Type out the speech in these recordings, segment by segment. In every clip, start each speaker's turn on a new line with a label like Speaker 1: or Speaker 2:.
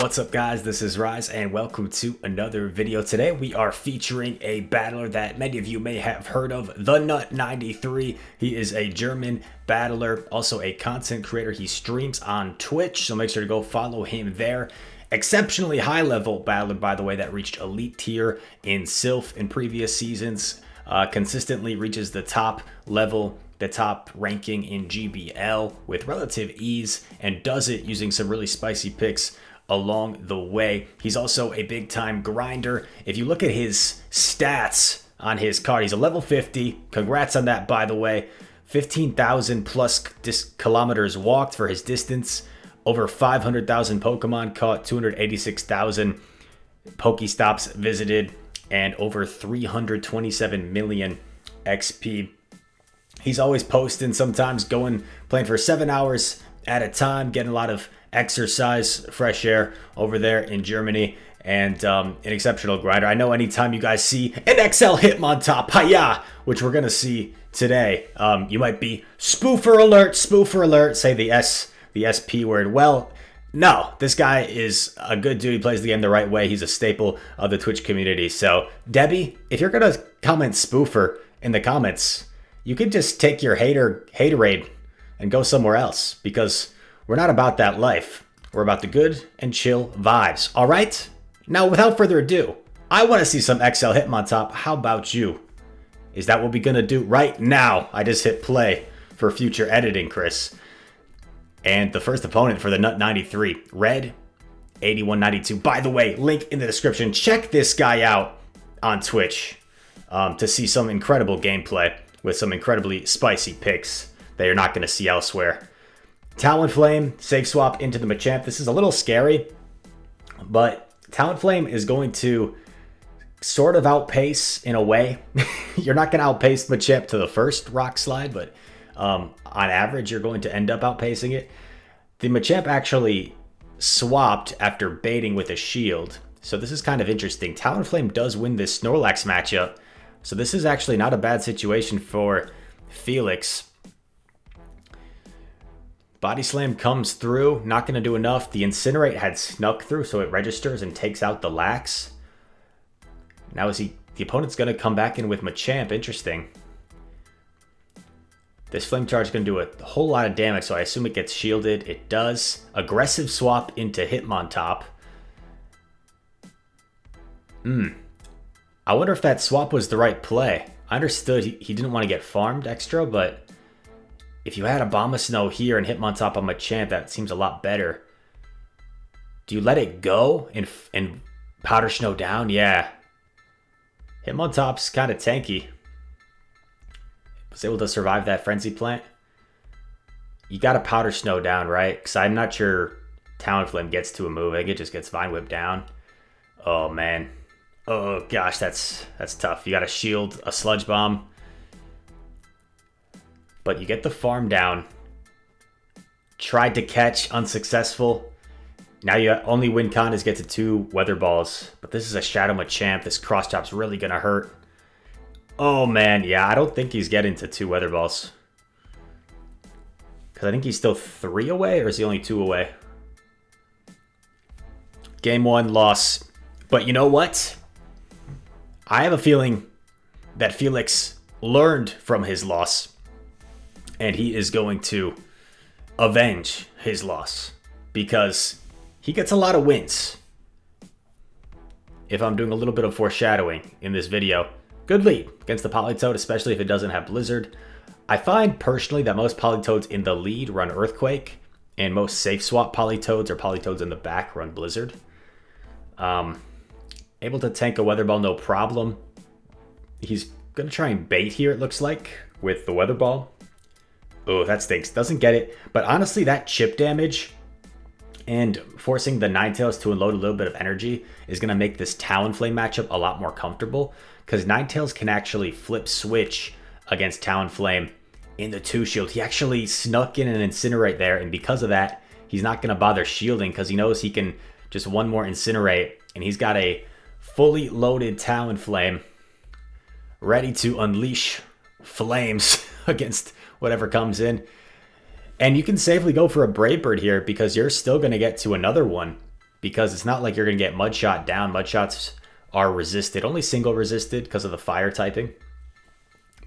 Speaker 1: What's up, guys? This is Rise and welcome to another video. Today we are featuring a battler that many of you may have heard of, the Nut93. He is a German battler, also a content creator. He streams on Twitch, so make sure to go follow him there. Exceptionally high level battler, by the way, that reached elite tier in Sylph in previous seasons. Consistently reaches the top level, the top ranking in GBL with relative ease, and does it using some really spicy picks along the way. He's also a big time grinder. If you look at his stats on his card, he's a level 50. Congrats on that, by the way. 15,000 plus kilometers walked for his distance. Over 500,000 Pokemon caught, 286,000 Pokestops visited, and over 327 million XP. He's always posting, sometimes playing for 7 hours at a time, getting a lot of exercise, fresh air over there in Germany, and an exceptional grinder. I know anytime you guys see an XL Hitmontop, hiya, which we're going to see today, you might be spoofer alert, say the SP word. Well, no, this guy is a good dude. He plays the game the right way. He's a staple of the Twitch community. So, Debbie, if you're going to comment spoofer in the comments, you can just take your haterade and go somewhere else, because we're not about that life. We're about the good and chill vibes. All right? Now, without further ado, I want to see some XL Hitmontop. How about you? Is that what we're going to do right now? I just hit play for future editing, Chris. And the first opponent for the Nut93, Red 8192. By the way, link in the description. Check this guy out on Twitch to see some incredible gameplay with some incredibly spicy picks that you're not going to see elsewhere. Talonflame, safe swap into the Machamp. This is a little scary, but Talonflame is going to sort of outpace in a way. You're not going to outpace Machamp to the first rock slide, but on average, you're going to end up outpacing it. The Machamp actually swapped after baiting with a shield, so this is kind of interesting. Talonflame does win this Snorlax matchup, so this is actually not a bad situation for Felix. Body Slam comes through, not going to do enough. The Incinerate had snuck through, so it registers and takes out the Lax. Now the opponent's going to come back in with Machamp. Interesting. This Flame Charge is going to do a whole lot of damage, so I assume it gets shielded. It does. Aggressive swap into Hitmontop. I wonder if that swap was the right play. I understood he didn't want to get farmed extra, but if you had Abomasnow here and Hitmontop on Machamp, that seems a lot better. Do you let it go and Powder Snow down? Yeah. Hitmontop's kind of tanky. Was able to survive that Frenzy Plant. You got to Powder Snow down, right? Because I'm not sure Talonflame gets to a move. I think it just gets Vine Whip down. Oh, man. Oh, gosh, that's tough. You got to shield a Sludge Bomb. But you get the farm down. Tried to catch, unsuccessful. Now you only win con is get to 2 Weather Balls. But this is a Shadow Machamp. This cross chop's really going to hurt. Oh, man. Yeah, I don't think he's getting to 2 Weather Balls. Because I think he's still 3 away, or is he only 2 away? Game 1, loss. But you know what? I have a feeling that Felix learned from his loss, and he is going to avenge his loss, because he gets a lot of wins. If I'm doing a little bit of foreshadowing in this video, good lead against the Politoed, especially if it doesn't have Blizzard. I find personally that most Politoads in the lead run Earthquake, and most safe swap Politoads or Politoads in the back run Blizzard. Able to tank a Weather Ball, no problem. He's going to try and bait here, it looks like, with the Weather Ball. Oh, that stinks. Doesn't get it. But honestly, that chip damage and forcing the Ninetales to unload a little bit of energy is going to make this Talonflame matchup a lot more comfortable, because Ninetales can actually flip switch against Talonflame in the 2 shield. He actually snuck in an Incinerate there, and because of that, he's not going to bother shielding, because he knows he can just one more Incinerate, and he's got a fully loaded Talonflame ready to unleash flames against whatever comes in. And you can safely go for a Brave Bird here, because you're still going to get to another one because it's not like you're going to get Mud Shot down. Mud Shots are resisted, only single resisted because of the fire typing.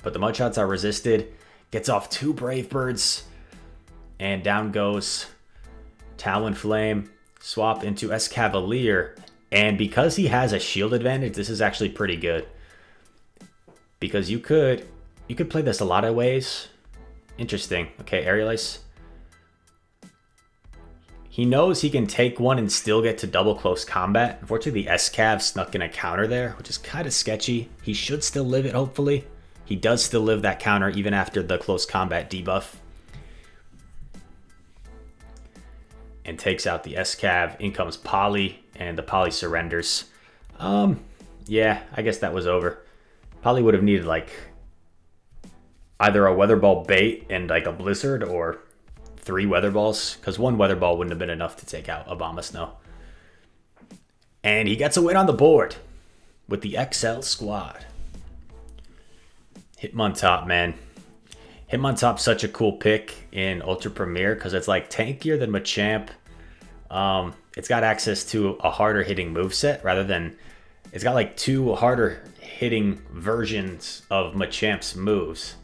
Speaker 1: But the Mud Shots are resisted. Gets off 2 Brave Birds. And down goes Talonflame. Swap into Escavalier. And because he has a shield advantage, this is actually pretty good. Because you could play this a lot of ways. Interesting. Okay, Aerial Ice. He knows he can take one and still get to double close combat. Unfortunately, the Escav snuck in a counter there, which is kind of sketchy. He should still live it, hopefully. He does still live that counter even after the close combat debuff. And takes out the Escav. In comes Poly, and the Poly surrenders. Yeah, I guess that was over. Poly would have needed like either a Weather Ball bait and like a Blizzard, or 3 Weather Balls, because 1 Weather Ball wouldn't have been enough to take out Abomasnow. And he gets a win on the board with the XL squad. Hitmontop, man. Hitmontop's such a cool pick in Ultra Premier because it's like tankier than Machamp. It's got access to a harder hitting moveset rather than... It's got like 2 harder hitting versions of Machamp's moves.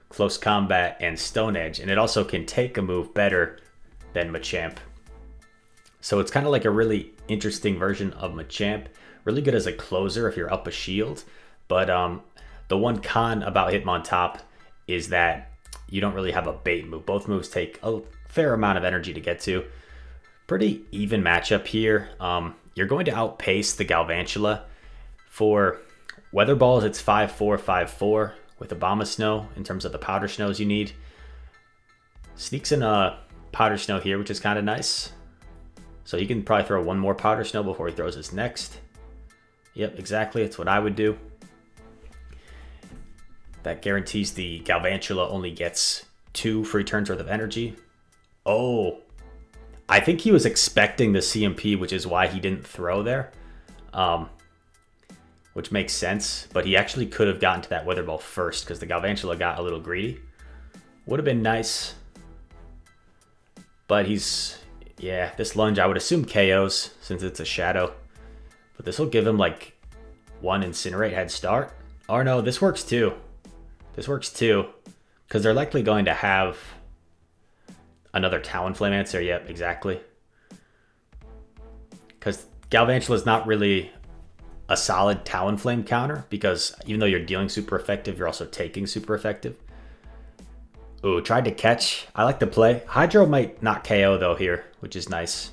Speaker 1: Close Combat and Stone Edge, and it also can take a move better than Machamp. So it's kind of like a really interesting version of Machamp. Really good as a closer if you're up a shield, but the one con about Hitmontop is that you don't really have a bait move. Both moves take a fair amount of energy to get to. Pretty even matchup here. You're going to outpace the Galvantula. For Weather Balls, it's 5-4, 5-4. With Abomasnow in terms of the Powder Snows you need. Sneaks in a Powder Snow here, which is kind of nice. So he can probably throw 1 more Powder Snow before he throws his next. Yep, exactly. It's what I would do. That guarantees the Galvantula only gets 2 free turns worth of energy. Oh, I think he was expecting the CMP, which is why he didn't throw there. Which makes sense, but he actually could have gotten to that Weather Ball first because the Galvantula got a little greedy. Would have been nice. But he's... Yeah, this lunge I would assume KOs since it's a shadow. But this will give him like 1 Incinerate head start. Or no, this works too. This works too. Because they're likely going to have another Talonflame answer. Yep, exactly. Because Galvantula is not really a solid Talonflame counter, because even though you're dealing super effective, you're also taking super effective. Ooh, tried to catch. I like the play. Hydro might not KO though here, which is nice.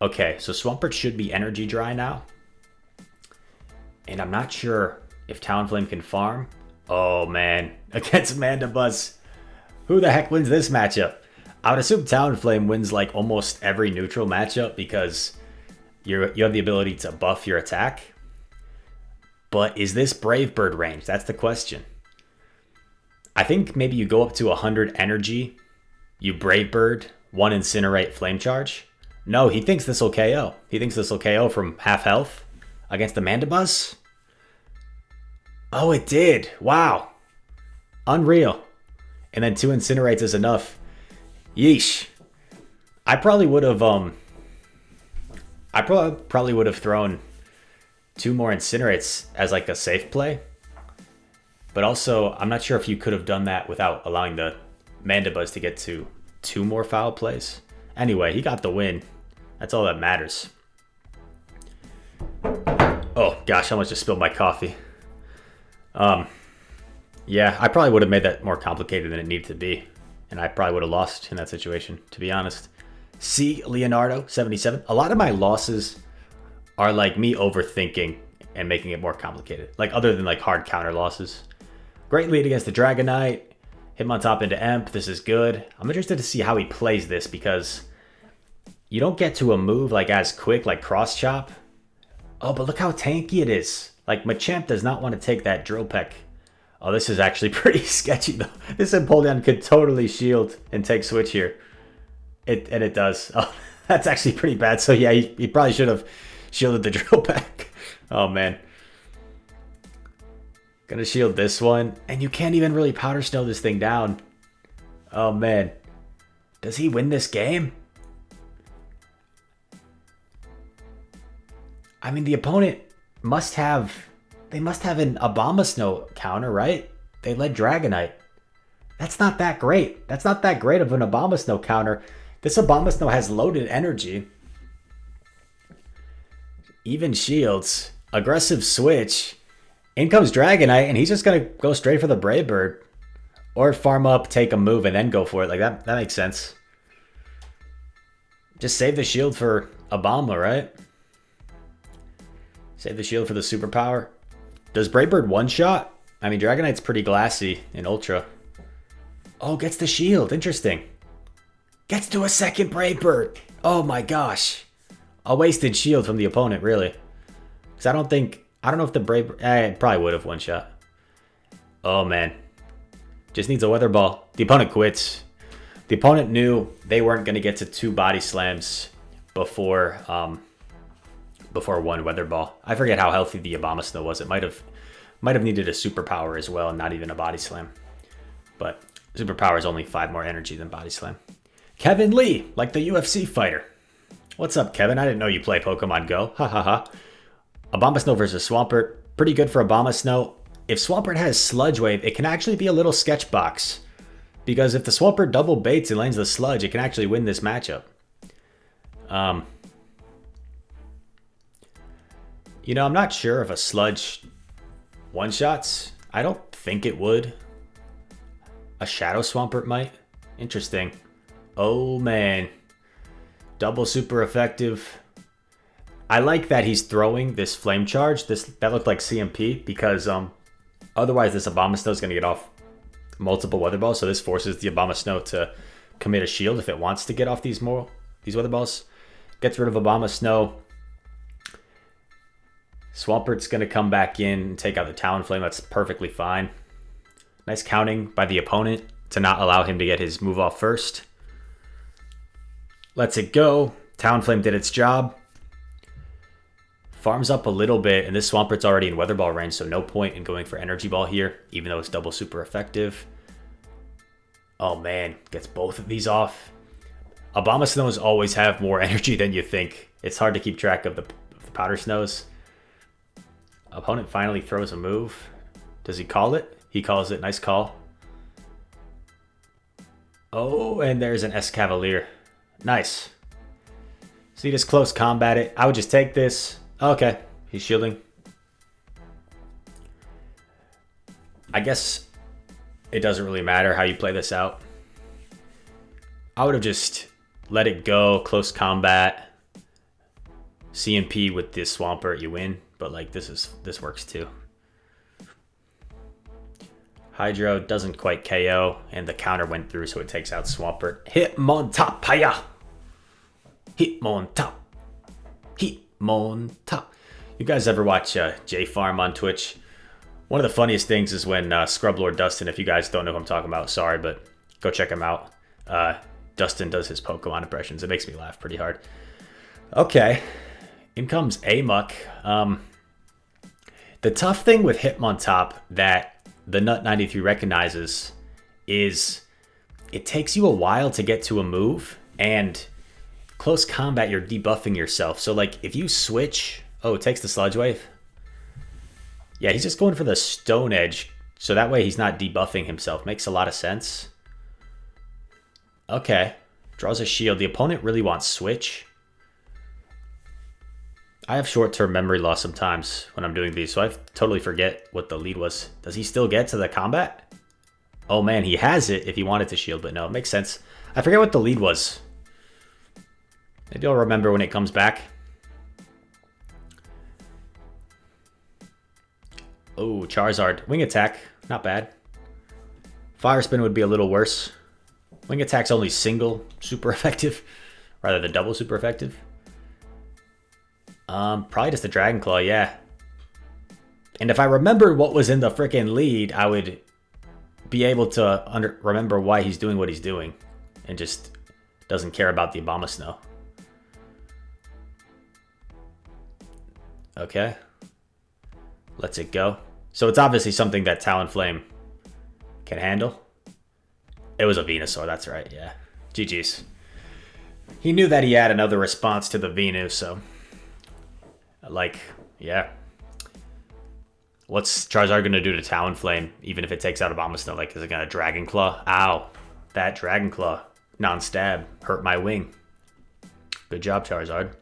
Speaker 1: Okay, so Swampert should be energy dry now. And I'm not sure if Talonflame can farm. Oh man, against Mandibuzz. Who the heck wins this matchup? I would assume Talonflame wins like almost every neutral matchup because you have the ability to buff your attack. But is this Brave Bird range? That's the question. I think maybe you go up to 100 energy, you Brave Bird, 1 Incinerate Flame Charge. No, he thinks this will KO. He thinks this will KO from half health against the Mandibuzz. Oh, it did. Wow. Unreal. And then 2 Incinerates is enough. Yeesh. I probably would have probably would have thrown 2 more Incinerates as like a safe play. But also, I'm not sure if you could have done that without allowing the Mandibuzz to get to 2 more foul plays. Anyway, he got the win. That's all that matters. Oh gosh, I almost just spilled my coffee. Yeah, I probably would have made that more complicated than it needed to be. And I probably would have lost in that situation, to be honest. C. Leonardo, 77. A lot of my losses are like me overthinking and making it more complicated. Like other than like hard counter losses. Great lead against the Dragonite. Hitmontop into Emp. This is good. I'm interested to see how he plays this because you don't get to a move like as quick like Cross Chop. Oh, but look how tanky it is. Like Machamp does not want to take that Drill Peck. Oh, this is actually pretty sketchy though. This Empoleon could totally shield and take switch here. And it does. Oh, that's actually pretty bad. So yeah, he probably should have shielded the Drill Peck. Oh man. Gonna shield this one. And you can't even really Powder Snow this thing down. Oh man. Does he win this game? I mean, the opponent must have... They must have an Abomasnow counter, right? They led Dragonite. That's not that great. That's not that great of an Abomasnow counter. This Abomasnow has loaded energy. Even shields. Aggressive switch. In comes Dragonite, and he's just going to go straight for the Brave Bird. Or farm up, take a move, and then go for it. Like, that makes sense. Just save the shield for Obama, right? Save the shield for the superpower. Does Brave Bird one-shot? I mean, Dragonite's pretty glassy in Ultra. Oh, gets the shield. Interesting. Gets to a second Brave Bird. Oh my gosh. A wasted shield from the opponent, really. Because I don't know if the Brave Bird... it probably would have one-shot. Oh, man. Just needs a Weather Ball. The opponent quits. The opponent knew they weren't going to get to 2 body slams before one Weather Ball. I forget how healthy the Abomasnow was. It might have needed a superpower as well, and not even a body slam. But superpower is only 5 more energy than body slam. Kevin Lee, like the UFC fighter. What's up, Kevin? I didn't know you play Pokemon Go. Ha ha ha. Abomasnow versus Swampert. Pretty good for Abomasnow. If Swampert has Sludge Wave, it can actually be a little sketch box. Because if the Swampert double baits and lands the Sludge, it can actually win this matchup. You know, I'm not sure if a Sludge one-shots. I don't think it would. A Shadow Swampert might. Interesting. Oh, man. Double super effective. I like that he's throwing this Flame Charge. That looked like CMP because otherwise this Abomasnow is going to get off multiple Weather Balls. So this forces the Abomasnow to commit a shield if it wants to get off these Weather Balls. Gets rid of Abomasnow. Swampert's going to come back in and take out the Talonflame. That's perfectly fine. Nice counting by the opponent to not allow him to get his move off first. Lets it go. Talonflame did its job. Farms up a little bit, and this Swampert's already in Weather Ball range, so no point in going for Energy Ball here, even though it's double super effective. Oh man, gets both of these off. Abomasnows always have more energy than you think. It's hard to keep track of the Powder Snows. Opponent finally throws a move. Does he call it? He calls it. Nice call. Oh, and there's an Escavalier. Nice. So you just close combat it. I would just take this. Okay, he's shielding. I guess it doesn't really matter how you play this out. I would have just let it go, close combat. CMP with this Swampert, you win. But like this works too. Hydro doesn't quite KO, and the counter went through, so it takes out Swampert. Hitmontop, hiya! Hitmontop. Hitmontop. You guys ever watch J-Farm on Twitch? One of the funniest things is when Scrublord Dustin, if you guys don't know who I'm talking about, sorry, but go check him out. Dustin does his Pokemon impressions. It makes me laugh pretty hard. Okay. In comes Amok. The tough thing with Hitmontop that the Nut 93 recognizes is it takes you a while to get to a move, and close combat, you're debuffing yourself. So like if you switch, oh, it takes the Sludge Wave. Yeah, he's just going for the Stone Edge, so that way he's not debuffing himself. Makes a lot of sense. Okay, draws a shield. The opponent really wants switch. I have short-term memory loss sometimes when I'm doing these, so I totally forget what the lead was. Does he still get to the combat? Oh man, he has it if he wanted to shield, but no, it makes sense. I forget what the lead was. Maybe I'll remember when it comes back. Oh, Charizard. Wing Attack, not bad. Fire Spin would be a little worse. Wing Attack's only single super effective, rather than double super effective. Probably just the Dragon Claw, yeah. And if I remembered what was in the frickin' lead, I would be able to remember why he's doing what he's doing. And just doesn't care about the Abomasnow. Okay. Lets it go. So it's obviously something that Talonflame can handle. It was a Venusaur, that's right, yeah. GG's. He knew that he had another response to the Venu, so... Like, yeah. What's Charizard going to do to Talonflame, even if it takes out Abomasnow? Like, is it going to Dragon Claw? Ow. That Dragon Claw. Non-stab. Hurt my wing. Good job, Charizard.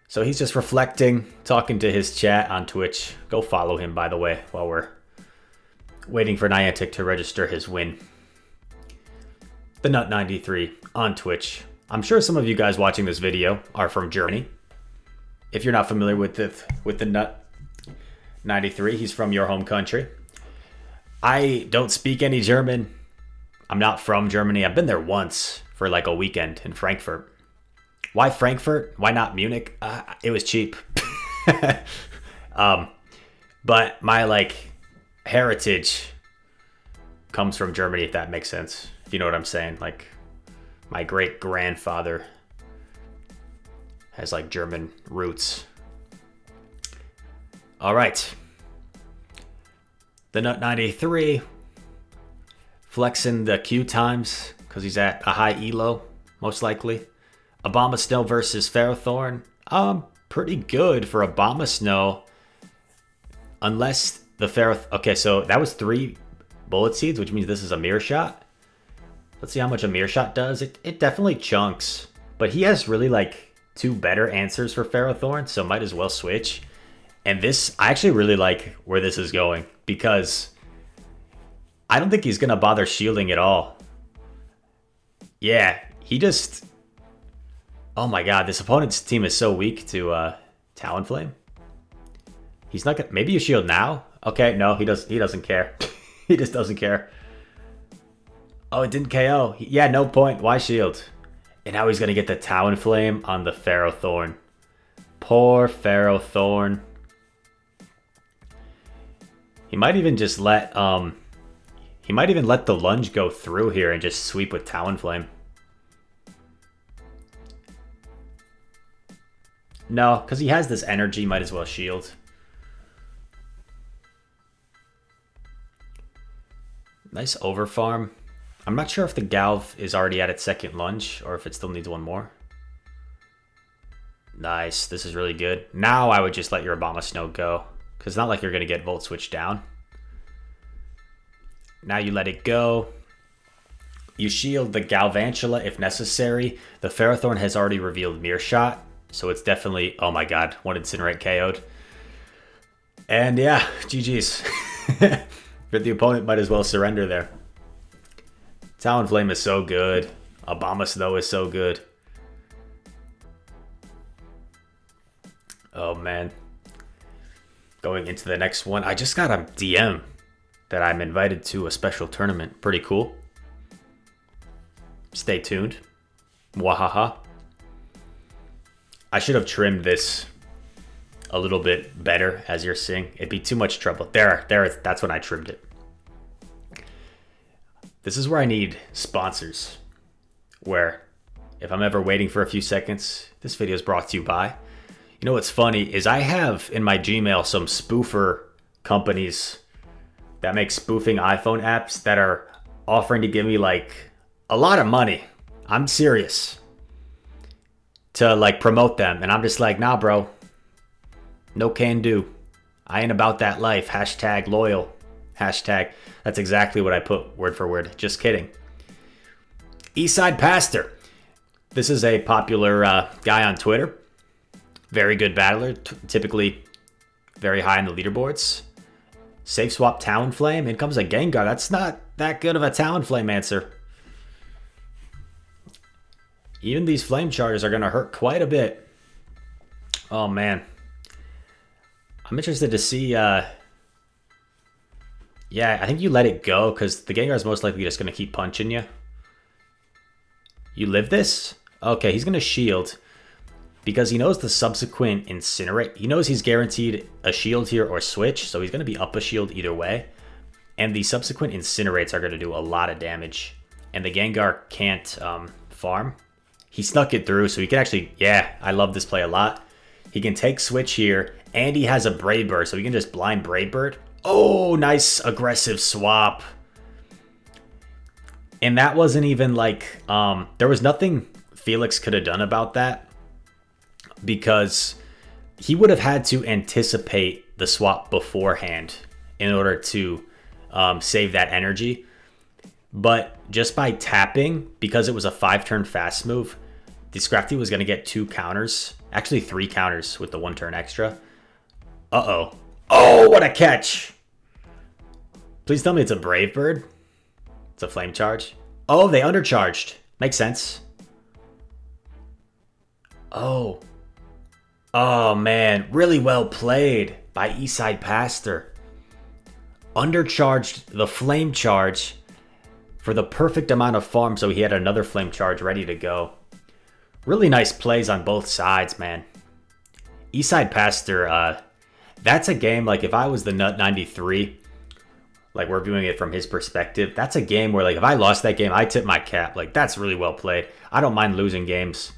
Speaker 1: So he's just reflecting, talking to his chat on Twitch. Go follow him, by the way, while we're waiting for Niantic to register his win. The Nut93 on Twitch. I'm sure some of you guys watching this video are from Germany. If you're not familiar with the Nut93, he's from your home country. I don't speak any German. I'm not from Germany. I've been there once for like a weekend in Frankfurt. Why Frankfurt? Why not Munich? It was cheap. But my like heritage comes from Germany, if that makes sense. If you know what I'm saying. Like my great grandfather has like German roots. All right. The Nut93 flexing the Q times because he's at a high elo, most likely. Abomasnow versus Ferrothorn. Pretty good for Abomasnow. Unless the Ferrothorn... Okay, so that was 3 Bullet Seeds, which means this is a Mirror Shot. Let's see how much a Mirror Shot does. It definitely chunks. But he has really, like, 2 better answers for Ferrothorn, so might as well switch. And this... I actually really like where this is going, because I don't think he's going to bother shielding at all. Yeah, he just... Oh my god, this opponent's team is so weak to Talonflame. He's not gonna... Maybe you shield now? Okay, no, he doesn't care. He just doesn't care. Oh, it didn't KO. Yeah, no point. Why shield? And now he's gonna get the Talonflame on the Ferrothorn. Poor Ferrothorn. He might even just let he might even let the lunge go through here and just sweep with Talonflame. No, because he has this energy, might as well shield. Nice overfarm. I'm not sure if the Galv is already at its second lunge or if it still needs one more. Nice, this is really good. Now I would just let your Abomasnow go, because it's not like you're going to get Volt Switch down. Now you let it go. You shield the Galvantula if necessary. The Ferrothorn has already revealed Mirror Shot. So it's definitely... Oh my god, one Incinerate KO'd. And yeah, GG's. But the opponent might as well surrender there. Talonflame is so good. Abomasnow is so good. Oh man. Going into the next one. I just got a DM that I'm invited to a special tournament. Pretty cool. Stay tuned. Wahaha. I should have trimmed this a little bit better, as you're seeing. It'd be too much trouble. There, that's when I trimmed it. This is where I need sponsors. Where, if I'm ever waiting for a few seconds, this video is brought to you by. You know what's funny is I have in my Gmail some spoofer companies that make spoofing iPhone apps that are offering to give me like a lot of money. I'm serious. To like promote them, and I'm just like, nah bro, no can do. I ain't about that life. Hashtag loyal. Hashtag. That's exactly what I put word for word. Just kidding. Eastside Pastor. This is a popular guy on Twitter. Very good battler. Typically very high on the leaderboards. Safe swap Talonflame. In comes a Gengar. That's not that good of a Talonflame answer. Even these flame charges are going to hurt quite a bit. Oh, man. I'm interested to see... Yeah, I think you let it go, because the Gengar is most likely just going to keep punching you. You live this? Okay, he's going to shield. Because he knows the subsequent Incinerate. He knows he's guaranteed a shield here or switch, so he's going to be up a shield either way. And the subsequent Incinerates are going to do a lot of damage. And the Gengar can't farm. He snuck it through, so he can actually... Yeah, I love this play a lot. He can take switch here, and he has a Brave Bird, so he can just blind Brave Bird. Oh, nice aggressive swap. And that wasn't even like, there was nothing Felix could have done about that, because he would have had to anticipate the swap beforehand in order to save that energy. But just by tapping, because it was a 5-turn fast move, the Scrafty was going to get 2 counters. Actually 3 counters with the 1 turn extra. Uh-oh. Oh, what a catch! Please tell me it's a Brave Bird. It's a Flame Charge. Oh, they undercharged. Makes sense. Oh. Oh, man. Really well played by Eastside Pastor. Undercharged the Flame Charge for the perfect amount of farm, so he had another Flame Charge ready to go. Really nice plays on both sides, man. Eastside Pastor, that's a game, like, if I was the Nut 93, like, we're viewing it from his perspective, that's a game where, like, if I lost that game, I tip my cap. Like, that's really well played. I don't mind losing games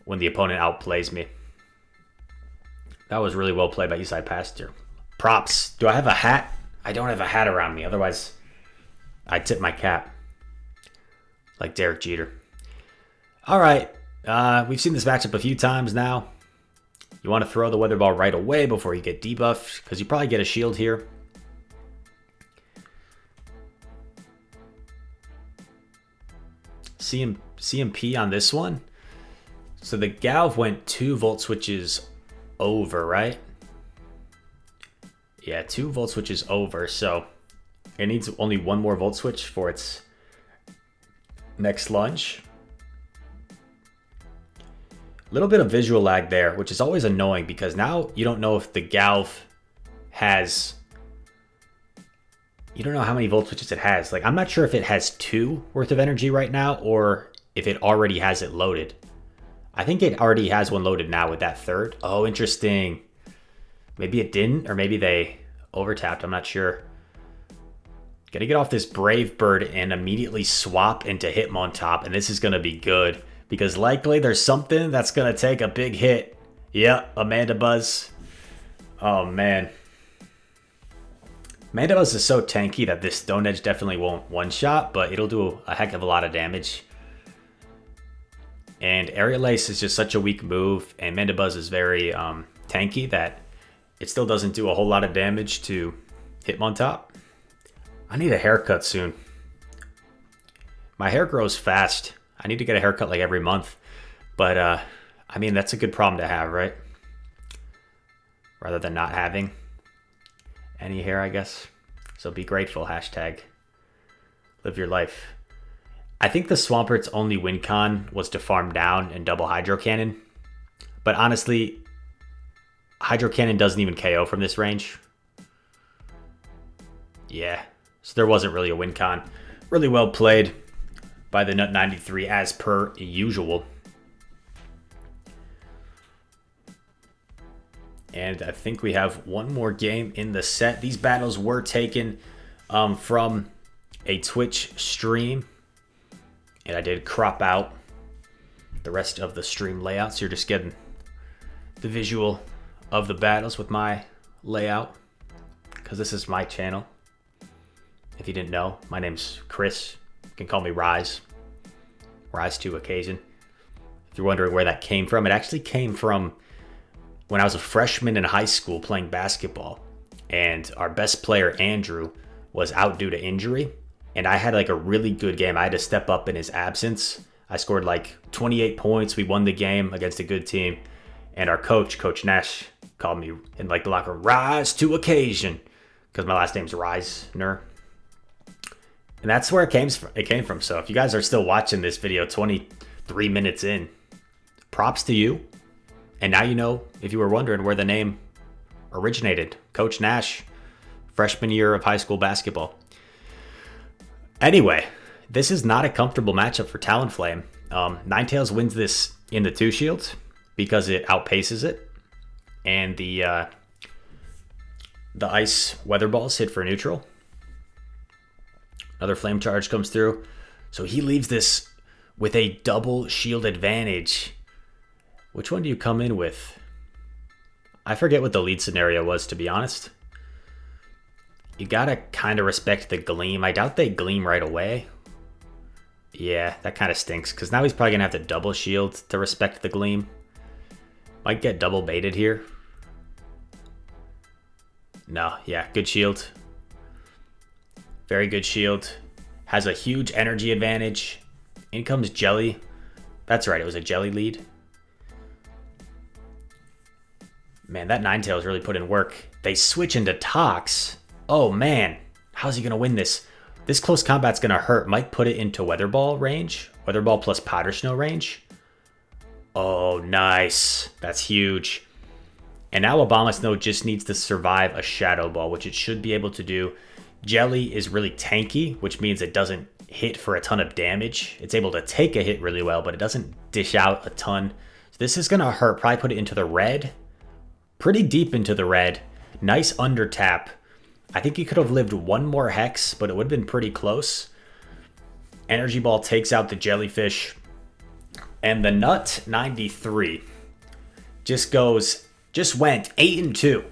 Speaker 1: when the opponent outplays me. That was really well played by Eastside Pastor. Props. Do I have a hat? I don't have a hat around me. Otherwise, I tip my cap. Like Derek Jeter. All right. We've seen this matchup a few times now. You want to throw the Weather Ball right away before you get debuffed, because you probably get a shield here. CMP on this one. So the Galv went 2 volt switches over, right? Yeah, 2 volt switches over. So it needs only 1 more volt switch for its next lunge. A little bit of visual lag there, which is always annoying because now you don't know if the Galv has... You don't know how many volt switches it has. Like, I'm not sure if it has 2 worth of energy right now or if it already has it loaded. I think it already has 1 loaded now with that 3rd. Oh, interesting. Maybe it didn't, or maybe they overtapped. I'm not sure. Gotta get off this Brave Bird and immediately swap into Hitmontop, and this is gonna be good because likely there's something that's gonna take a big hit. Yep, Amanda Buzz. Oh, man. Mandibuzz is so tanky that this Stone Edge definitely won't one-shot, but it'll do a heck of a lot of damage. And Aerial Ace is just such a weak move, and Mandibuzz is very tanky that it still doesn't do a whole lot of damage to Hitmontop. I need a haircut soon. My hair grows fast. I need to get a haircut like every month. But, I mean, that's a good problem to have, right? Rather than not having any hair, I guess. So be grateful, hashtag. Live your life. I think the Swampert's only win con was to farm down and double Hydro Cannon. But honestly, Hydro Cannon doesn't even KO from this range. Yeah, so there wasn't really a win con. Really well played by the Nut 93 as per usual. And I think we have one more game in the set. These battles were taken from a Twitch stream. And I did crop out the rest of the stream layout. So you're just getting the visual of the battles with my layout. Because this is my channel. If you didn't know, my name's Chris. You can call me Rise. Rise to occasion. If you're wondering where that came from, it actually came from when I was a freshman in high school playing basketball, and our best player, Andrew, was out due to injury, and I had like a really good game. I had to step up in his absence. I scored like 28 points. We won the game against a good team, and our coach, Coach Nash, called me in like the locker room, Rise to occasion, because my last name's Reisner. And that's where it came from. So if you guys are still watching this video 23 minutes in, props to you. And now you know, if you were wondering where the name originated. Coach Nash, freshman year of high school basketball. Anyway, this is not a comfortable matchup for Talonflame. Ninetales wins this in the 2 shields because it outpaces it. And the ice weather balls hit for neutral. Another flame charge comes through. So he leaves this with a double shield advantage. Which one do you come in with? I forget what the lead scenario was, to be honest. You gotta kind of respect the gleam. I doubt they gleam right away. Yeah, that kind of stinks, because now he's probably going to have to double shield to respect the Gleam. Might get double baited here. No, yeah, good shield. Very good shield. Has a huge energy advantage. In comes Jelly. That's right, it was a Jelly lead. Man, that Ninetales really put in work. They switch into Tox. Oh, man. How's he going to win this? This close combat's going to hurt. Might put it into Weather Ball range. Weather Ball plus Powder Snow range. Oh, nice. That's huge. And now Abomasnow just needs to survive a Shadow Ball, which it should be able to do. Jelly is really tanky, which means it doesn't hit for a ton of damage. It's able to take a hit really well, but it doesn't dish out a ton. So this is going to hurt. Probably put it into the red. Pretty deep into the red. Nice under tap. I think he could have lived one more Hex, but it would have been pretty close. Energy Ball takes out the Jellyfish. And the Nut 93 just went 8-2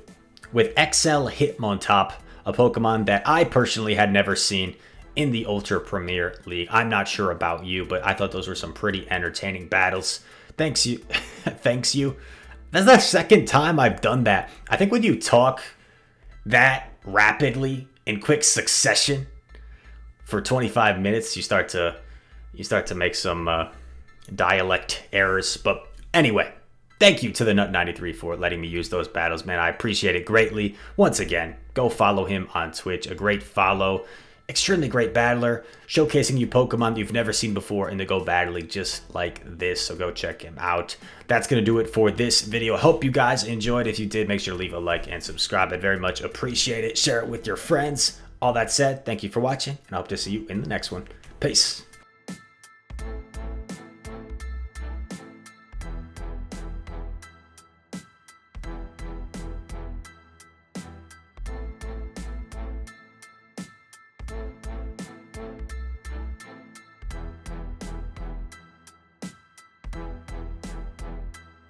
Speaker 1: with XL Hitmontop, a Pokemon that I personally had never seen in the Ultra Premier League. I'm not sure about you, but I thought those were some pretty entertaining battles. Thanks you. Thanks you. That's the second time I've done that. I think when you talk that rapidly in quick succession for 25 minutes, you start to make some dialect errors. But anyway, thank you to the Nut93 for letting me use those battles, man. I appreciate it greatly. Once again, go follow him on Twitch. A great follow. Extremely great battler, showcasing you Pokemon that you've never seen before in the Go Battle League just like this, so go check him out. That's going to do it for this video. I hope you guys enjoyed. If you did, make sure to leave a like and subscribe. I'd very much appreciate it. Share it with your friends. All that said, thank you for watching, and I hope to see you in the next one. Peace.